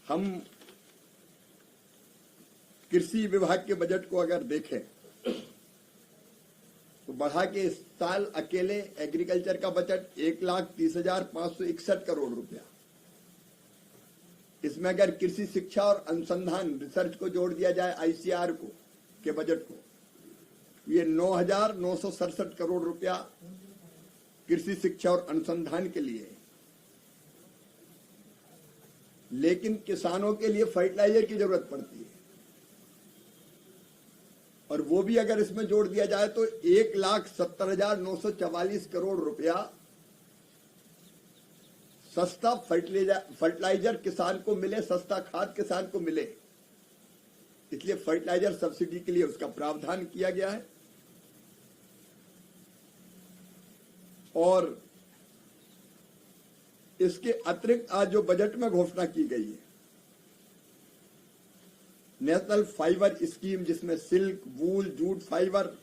हम कृषि विभाग के बजट को अगर देखें तो बढ़ा के इस साल अकेले एग्रीकल्चर का बजट 1,30,561 करोड़ रुपया। इसमें अगर कृषि शिक्षा और अनुसंधान रिसर्च को जोड़ दिया जाए आईसीआर को के बजट को, ये 9,967 करोड़ रुपया कृषि शिक्षा और अनुसंधान के लिए। लेकिन किसानों के लिए फर्टिलाइजर की जरूरत पड़ती है, और वो भी अगर इसमें जोड़ दिया जाए तो 1,70,944 करोड़ रुपया सस्ता फर्टिलाइजर किसान को मिले, सस्ता खाद किसान को मिले, इसलिए फर्टिलाइजर सब्सिडी के लिए उसका प्रावधान किया गया है। और इसके अतिरिक्त आज जो बजट में घोषणा की गई है, नेशनल फाइबर स्कीम, जिसमें सिल्क, वूल, जूट फाइबर,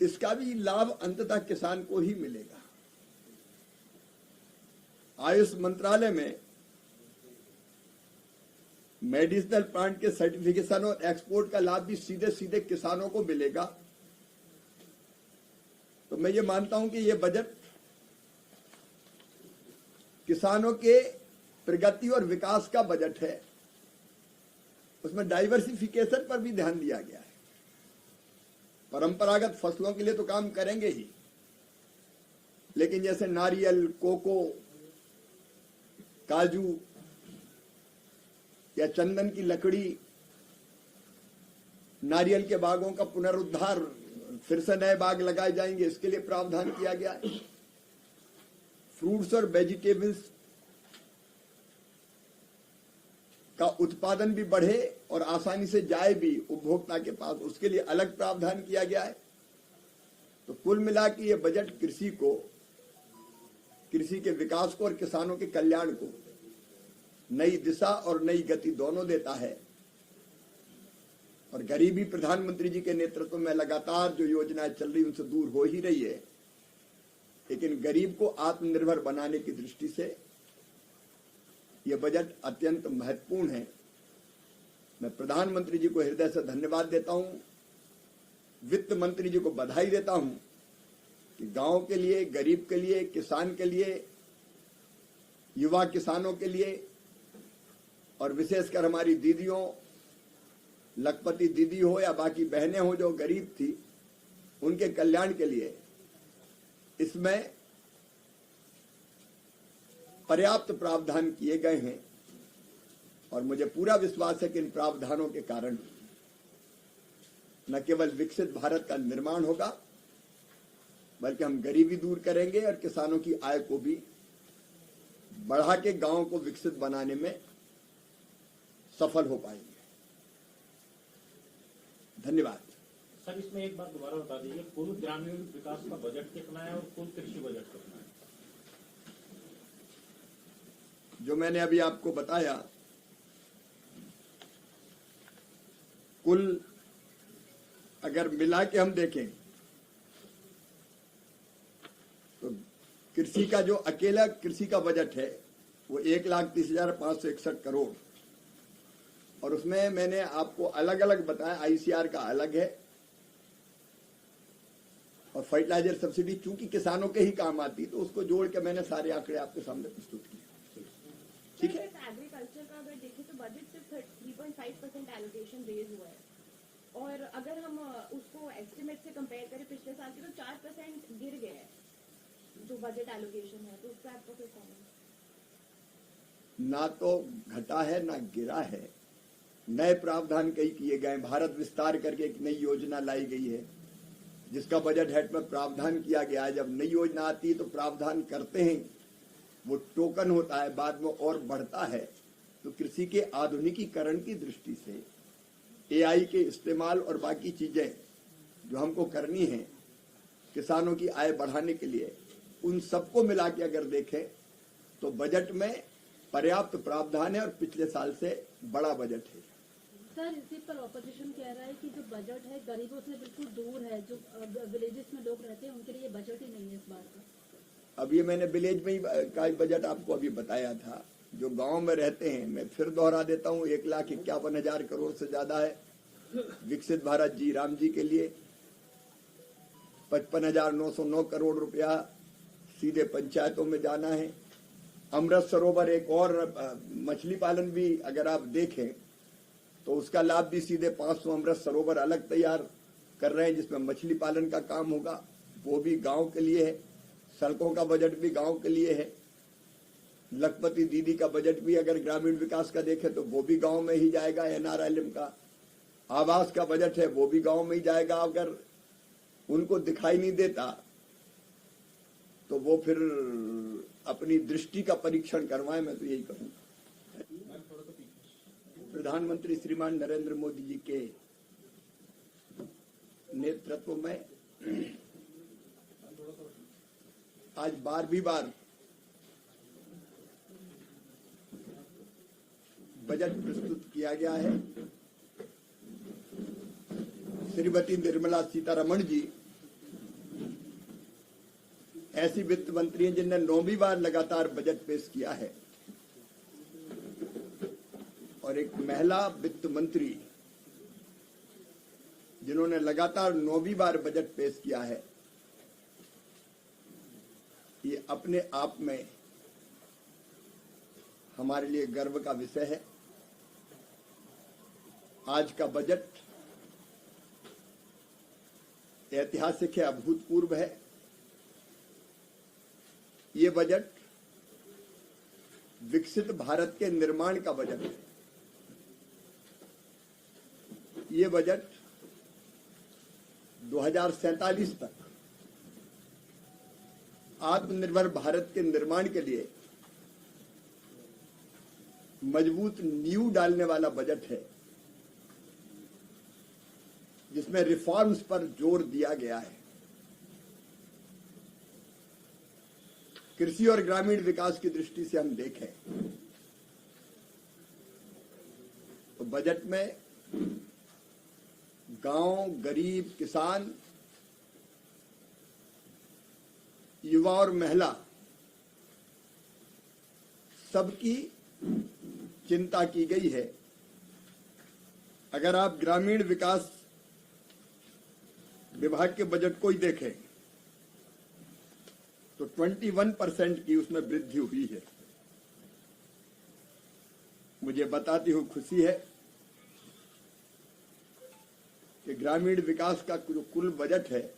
इसका भी लाभ अंततः किसान को ही मिलेगा। आयुष मंत्रालय में मेडिसिनल प्लांट के सर्टिफिकेशन और एक्सपोर्ट का लाभ भी सीधे सीधे किसानों को मिलेगा। तो मैं ये मानता हूं कि ये बजट किसानों के प्रगति और विकास का बजट है। उसमें डाइवर्सिफिकेशन पर भी ध्यान दिया गया है। परंपरागत फसलों के लिए तो काम करेंगे ही, लेकिन जैसे नारियल, कोको, काजू या चंदन की लकड़ी, नारियल के बागों का पुनरुद्धार, फिर से नए बाग लगाए जाएंगे, इसके लिए प्रावधान किया गया है। फ्रूट्स और वेजिटेबल्स का उत्पादन भी बढ़े और आसानी से जाए भी उपभोक्ता के पास, उसके लिए अलग प्रावधान किया गया है। तो कुल मिला के ये बजट कृषि के विकास को और किसानों के कल्याण को नई दिशा और नई गति दोनों देता है। और गरीबी प्रधानमंत्री जी के नेतृत्व में लगातार जो योजनाएं चल रही उनसे दूर हो ही रही है, लेकिन गरीब को आत्मनिर्भर बनाने की दृष्टि से यह बजट अत्यंत महत्वपूर्ण है। मैं प्रधानमंत्री जी को हृदय से धन्यवाद देता हूं, वित्त मंत्री जी को बधाई देता हूं कि गांव के लिए, गरीब के लिए, किसान के लिए, युवा किसानों के लिए और विशेषकर हमारी दीदियों, लखपति दीदी हो या बाकी बहनें हो जो गरीब थी, उनके कल्याण के लिए इसमें पर्याप्त प्रावधान किए गए हैं। और मुझे पूरा विश्वास है कि इन प्रावधानों के कारण न केवल विकसित भारत का निर्माण होगा, बल्कि हम गरीबी दूर करेंगे और किसानों की आय को भी बढ़ा के गांव को विकसित बनाने में सफल हो पाएंगे। धन्यवाद। सर, इसमें एक बात दोबारा बता दीजिए, कुल ग्रामीण विकास का बजट कितना है और कुल कृषि बजट कितना है? जो मैंने अभी आपको बताया, कुल अगर मिला के हम देखें तो कृषि का जो अकेला कृषि का बजट है वो 1,30,561 करोड़, और उसमें मैंने आपको अलग अलग बताया। आईसीआर का अलग है और फर्टिलाइजर सब्सिडी चूंकि किसानों के ही काम आती, तो उसको जोड़ के मैंने सारे आंकड़े आपके सामने प्रस्तुत किए। ठीक है। एग्रीकल्चर का अगर देखें तो बजट सिर्फ 3.5% एलोकेशन रेज हुआ है, और अगर हम उसको एस्टिमेट से कंपेयर करें पिछले साल के, तो 4% गिर गया है जो बजट एलोकेशन है। तो उस पर आपको कोई कमेंट? ना तो घटा है ना गिरा है, नए प्रावधान कई किए गए। भारत विस्तार करके एक नई योजना लाई गई है जिसका बजट हेड में प्रावधान किया गया है। जब नई योजना आती है तो प्रावधान करते हैं, वो टोकन होता है, बाद में और बढ़ता है। तो कृषि के आधुनिकीकरण की दृष्टि से एआई के इस्तेमाल और बाकी चीजें जो हमको करनी है किसानों की आय बढ़ाने के लिए, उन सबको मिला के अगर देखें तो बजट में पर्याप्त प्रावधान है और पिछले साल से बड़ा बजट है। सर, इसी पर ऑपोजिशन कह रहा है कि जो बजट है गरीबों से बिल्कुल दूर है, जो विलेजेस में लोग रहते हैं उनके लिए बजट ही नहीं है इस बार का। अब ये मैंने विलेज में ही का बजट आपको अभी बताया था जो गांव में रहते हैं, मैं फिर दोहरा देता हूं, 1,51,000 करोड़ से ज्यादा है विकसित भारत जी राम जी के लिए। 55,909 करोड़ रुपया सीधे पंचायतों में जाना है। अमृत सरोवर एक और मछली पालन भी अगर आप देखें तो उसका लाभ भी सीधे 500 अमृत सरोवर अलग तैयार कर रहे हैं जिसमें मछली पालन का काम होगा, वो भी गांव के लिए है। सड़कों का बजट भी गांव के लिए है। लखपति दीदी का बजट भी अगर ग्रामीण विकास का देखें तो वो भी गांव में ही जाएगा। NRLM का आवास का बजट है वो भी गांव में ही जाएगा। अगर उनको दिखाई नहीं देता तो वो फिर अपनी दृष्टि का परीक्षण करवाएं, मैं तो यही कहूंगा। प्रधानमंत्री श्रीमान नरेंद्र मोदी जी के नेतृत्व में आज 12वीं बार बजट प्रस्तुत किया गया है। श्रीमती निर्मला सीतारमण जी ऐसी वित्त मंत्री हैं जिनने 9वीं बार लगातार बजट पेश किया है, और एक महिला वित्त मंत्री जिन्होंने लगातार 9वीं बार बजट पेश किया है, ये अपने आप में हमारे लिए गर्व का विषय है। आज का बजट ऐतिहासिक है, अभूतपूर्व है। ये बजट विकसित भारत के निर्माण का बजट है। ये बजट 2047 तक आत्मनिर्भर भारत के निर्माण के लिए मजबूत नींव डालने वाला बजट है, जिसमें रिफॉर्म्स पर जोर दिया गया है। कृषि और ग्रामीण विकास की दृष्टि से हम देखें तो बजट में गांव, गरीब, किसान, युवा और महिला सबकी चिंता की गई है। अगर आप ग्रामीण विकास विभाग के बजट को ही देखें तो 21% की उसमें वृद्धि हुई है। मुझे बताती हुई खुशी है कि ग्रामीण विकास का जो कुल बजट है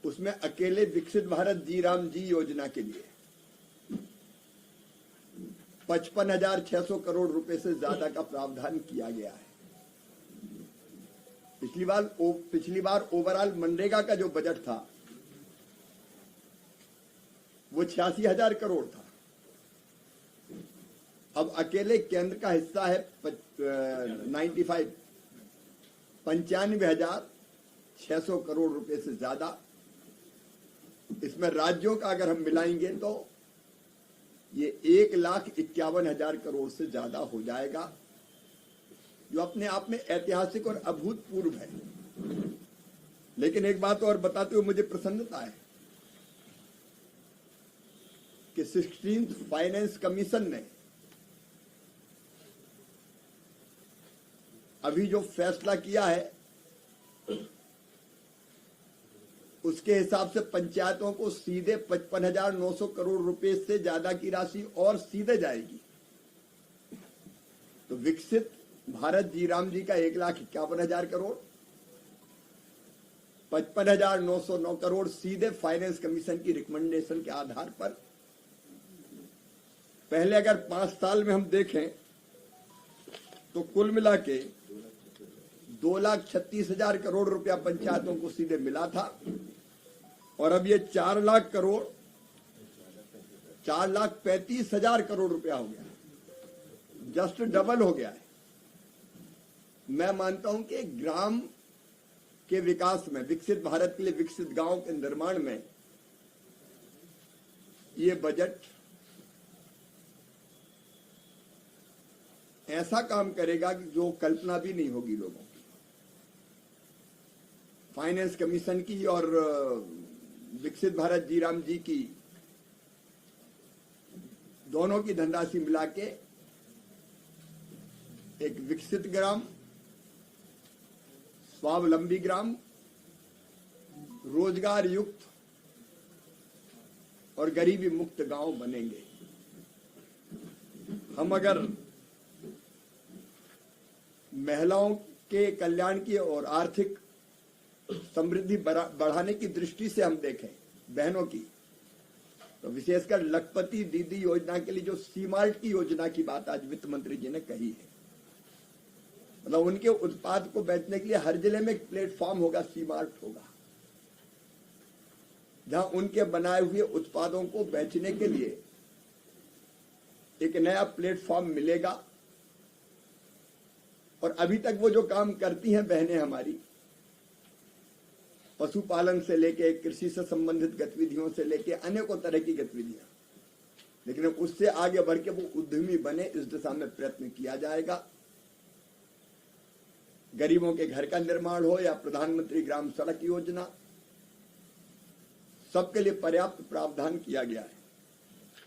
उसमें अकेले विकसित भारत जी राम जी योजना के लिए 55,600 करोड़ रुपए से ज्यादा का प्रावधान किया गया है। पिछली बार ओवरऑल मनरेगा का जो बजट था वो 86,000 करोड़ था। अब अकेले केंद्र का हिस्सा है 95,600 करोड़ रुपए से ज्यादा। इसमें राज्यों का अगर हम मिलाएंगे तो ये 1,51,000 करोड़ से ज्यादा हो जाएगा, जो अपने आप में ऐतिहासिक और अभूतपूर्व है। लेकिन एक बात और बताते हुए मुझे प्रसन्नता है कि 16th फाइनेंस कमीशन ने अभी जो फैसला किया है उसके हिसाब से पंचायतों को सीधे 55,900 करोड़ रुपए से ज्यादा की राशि और सीधे जाएगी। तो विकसित भारत जी राम जी का 1,51,000 करोड़, 55,909 करोड़ सीधे फाइनेंस कमीशन की रिकमेंडेशन के आधार पर। पहले अगर 5 साल में हम देखें तो कुल मिला के 2,36,000 करोड़ रुपया पंचायतों को सीधे मिला था, और अब ये 4 लाख करोड़ 4,35,000 करोड़ रुपया हो गया, जस्ट डबल हो गया है। मैं मानता हूं कि ग्राम के विकास में, विकसित भारत के लिए विकसित गांव के निर्माण में ये बजट ऐसा काम करेगा कि जो कल्पना भी नहीं होगी लोगों की। फाइनेंस कमीशन की और विकसित भारत जी राम जी की दोनों की धनराशि मिला के एक विकसित ग्राम, स्वावलंबी ग्राम, रोजगार युक्त और गरीबी मुक्त गांव बनेंगे। हम अगर महिलाओं के कल्याण की और आर्थिक समृद्धि बढ़ाने की दृष्टि से हम देखें बहनों की, तो विशेषकर लखपति दीदी योजना के लिए जो सीमार्ट की योजना की बात आज वित्त मंत्री जी ने कही है, मतलब उनके उत्पाद को बेचने के लिए हर जिले में एक प्लेटफॉर्म होगा, सीमार्ट होगा, जहां उनके बनाए हुए उत्पादों को बेचने के लिए एक नया प्लेटफॉर्म मिलेगा। और अभी तक वो जो काम करती हैं बहनें हमारी, पशुपालन से लेके कृषि से संबंधित गतिविधियों से लेके अनेकों तरह की गतिविधियां, लेकिन उससे आगे बढ़ के वो उद्यमी बने, इस दिशा में प्रयत्न किया जाएगा। गरीबों के घर का निर्माण हो या प्रधानमंत्री ग्राम सड़क योजना, सबके लिए पर्याप्त प्रावधान किया गया है।